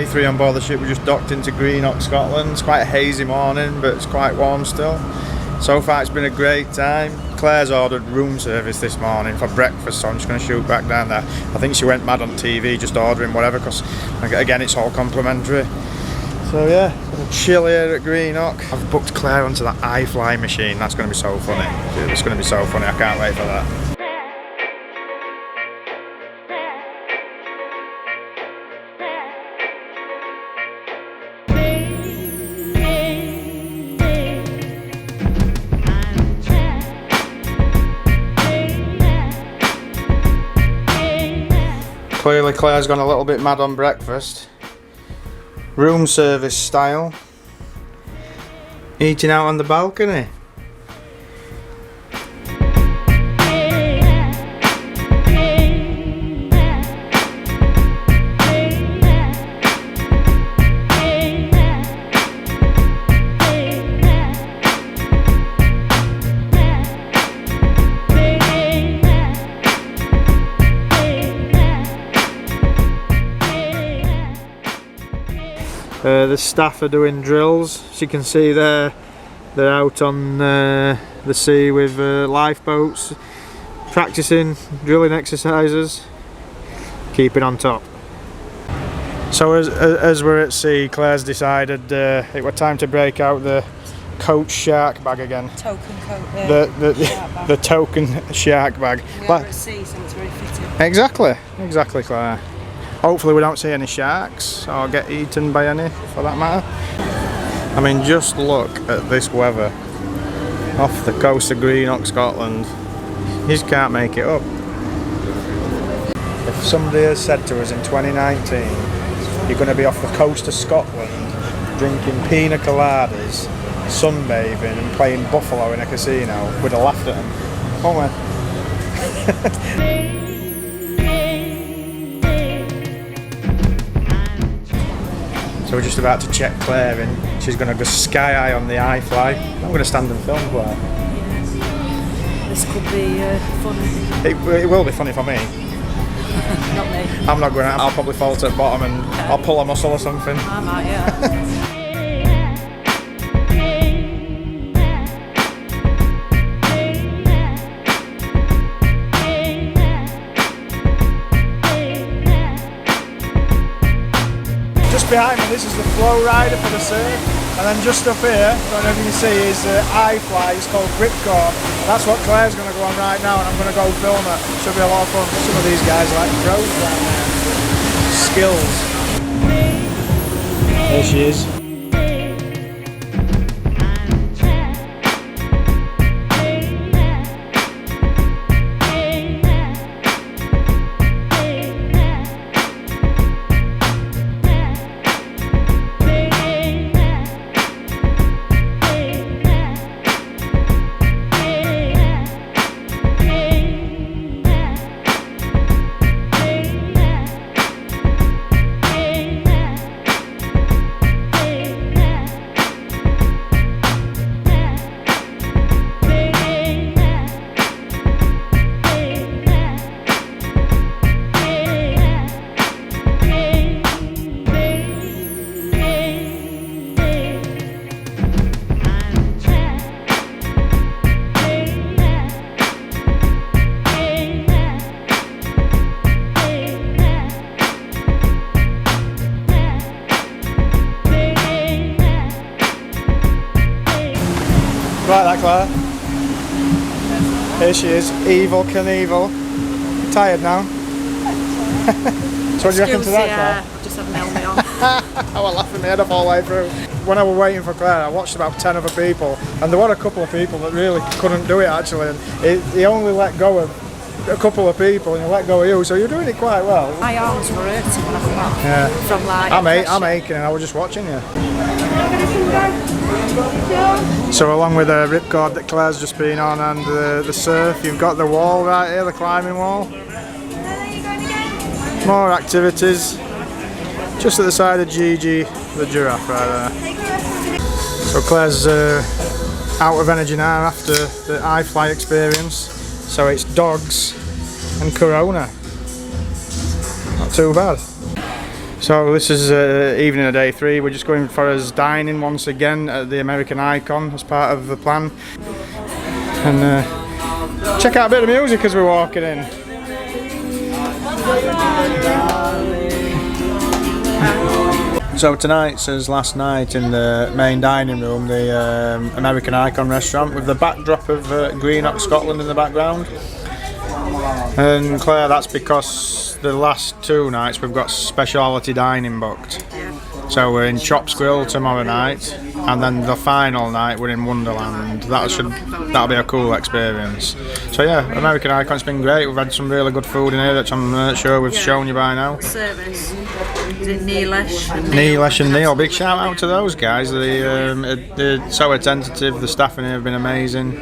day 3 on board the ship. We just docked into Greenock, Scotland. It's quite a hazy morning, but it's quite warm still. So far it's been a great time. Claire's ordered room service this morning for breakfast, so I'm just going to shoot back down there. I think she went mad on TV just ordering whatever, because again it's all complimentary. So yeah, gonna chill here at Greenock. I've booked Claire onto the IFly machine. That's going to be so funny. It's going to be so funny. I can't wait for that. Clearly Claire's gone a little bit mad on breakfast. Room service style. Eating out on the balcony. The staff are doing drills. As you can see there, they're out on the sea with lifeboats, practicing drilling exercises, keeping on top. So as we're at sea, Claire's decided it was time to break out the coach shark bag again. Token coat, the token shark bag. We are at sea, so it's very fitting. Exactly, Claire. Hopefully we don't see any sharks or get eaten by any, for that matter. I mean, just look at this weather off the coast of Greenock, Scotland. You just can't make it up. If somebody has said to us in 2019, you're going to be off the coast of Scotland drinking pina coladas, sunbathing and playing buffalo in a casino, we'd have laughed at them. Oh man. So we're just about to check Claire in. She's going to go sky high on the IFly. I'm going to stand and film Claire. This could be funny. It will be funny for me. Not me. I'm not going to. I'll probably fall to the bottom and I'll pull a muscle or something. I might, yeah. Behind me, this is the flow rider for the surf, and then just up here, I don't know if you can see, is IFly. It's called Ripcord. That's what Claire's going to go on right now, and I'm going to go film it. Should be a lot of fun. Some of these guys are like pros down there. Skills. There she is. Like that, Claire. Here she is, Evil Knievel. Tired now? So what do you reckon to that, Claire? Just have an helmet on. I was laughing my head off all the way through. When I was waiting for Claire, I watched about 10 other people, and there were a couple of people that really couldn't do it actually, and he only let go of a couple of people and he let go of you, so you're doing it quite well. My arms were hurting when I come out. Yeah. From like I'm aching and I was just watching you. So along with the ripcord that Claire's just been on and the surf, you've got the wall right here, the climbing wall. More activities. Just at the side of Gigi, the giraffe right there. So Claire's out of energy now after the IFly experience. So it's dogs and Corona. Not too bad. So this is evening of day 3. We're just going for us dining once again at the American Icon as part of the plan. And check out a bit of music as we're walking in. So tonight's as last night in the main dining room, the American Icon restaurant, with the backdrop of Greenock, Scotland in the background. And Claire, that's because the last 2 nights we've got speciality dining booked. So we're in Chops Grill tomorrow night, and then the final night we're in Wonderland. That'll be a cool experience. So yeah, American Icon's been great. We've had some really good food in here that I'm sure we've shown you by now. Service. Is it Neelish? Neelish and Neil, big shout out to those guys. They're so attentive. The staff in here have been amazing.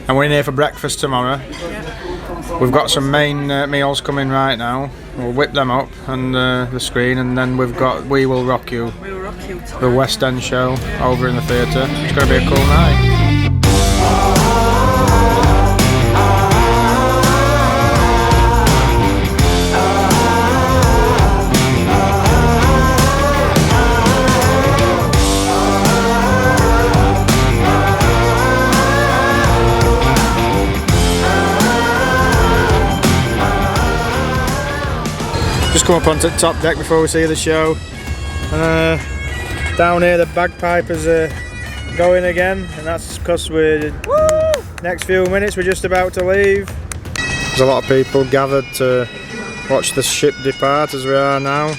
And we're in here for breakfast tomorrow. We've got some main meals coming right now. We'll whip them up on the screen, and then we've got We Will Rock You, the West End show over in the theatre. It's going to be a cool night. Just come up onto the top deck before we see the show. And down here the bagpipers are going again, and that's because we're next few minutes we're just about to leave. There's a lot of people gathered to watch the ship depart as we are now.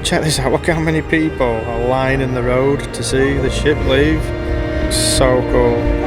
Check this out, look how many people are lining the road to see the ship leave. It's so cool.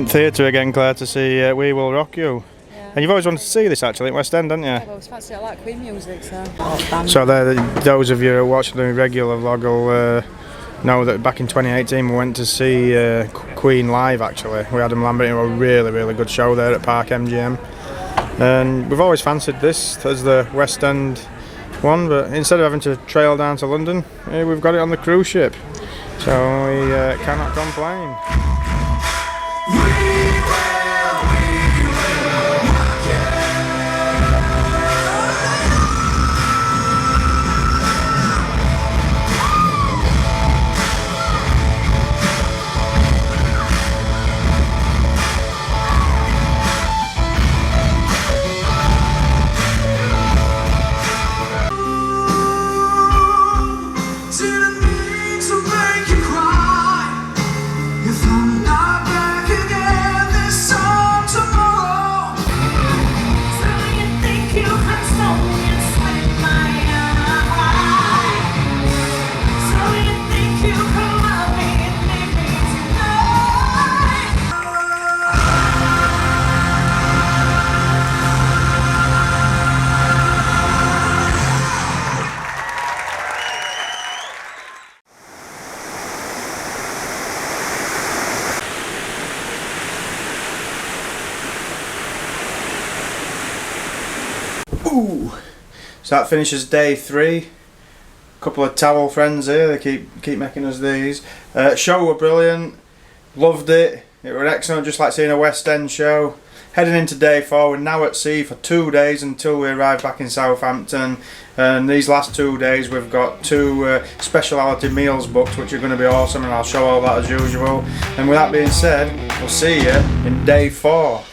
Theatre again, Claire, to see We Will Rock You. Yeah. And you've always wanted to see this actually at West End, haven't you? I've always fancied, I like Queen music, so... So those of you who watch the regular vlog will know that back in 2018 we went to see Queen live actually. We had them Lambert in a really, really good show there at Park MGM. And we've always fancied this as the West End one, but instead of having to trail down to London, we've got it on the cruise ship. So we cannot complain. If I'm not back again this So that finishes day 3. Couple of towel friends here, they keep making us these. Show were brilliant, loved it. It was excellent, just like seeing a West End show. Heading into day 4, we're now at sea for 2 days until we arrive back in Southampton. And these last 2 days we've got 2 speciality meals booked, which are going to be awesome, and I'll show all that as usual. And with that being said, we'll see you in day 4.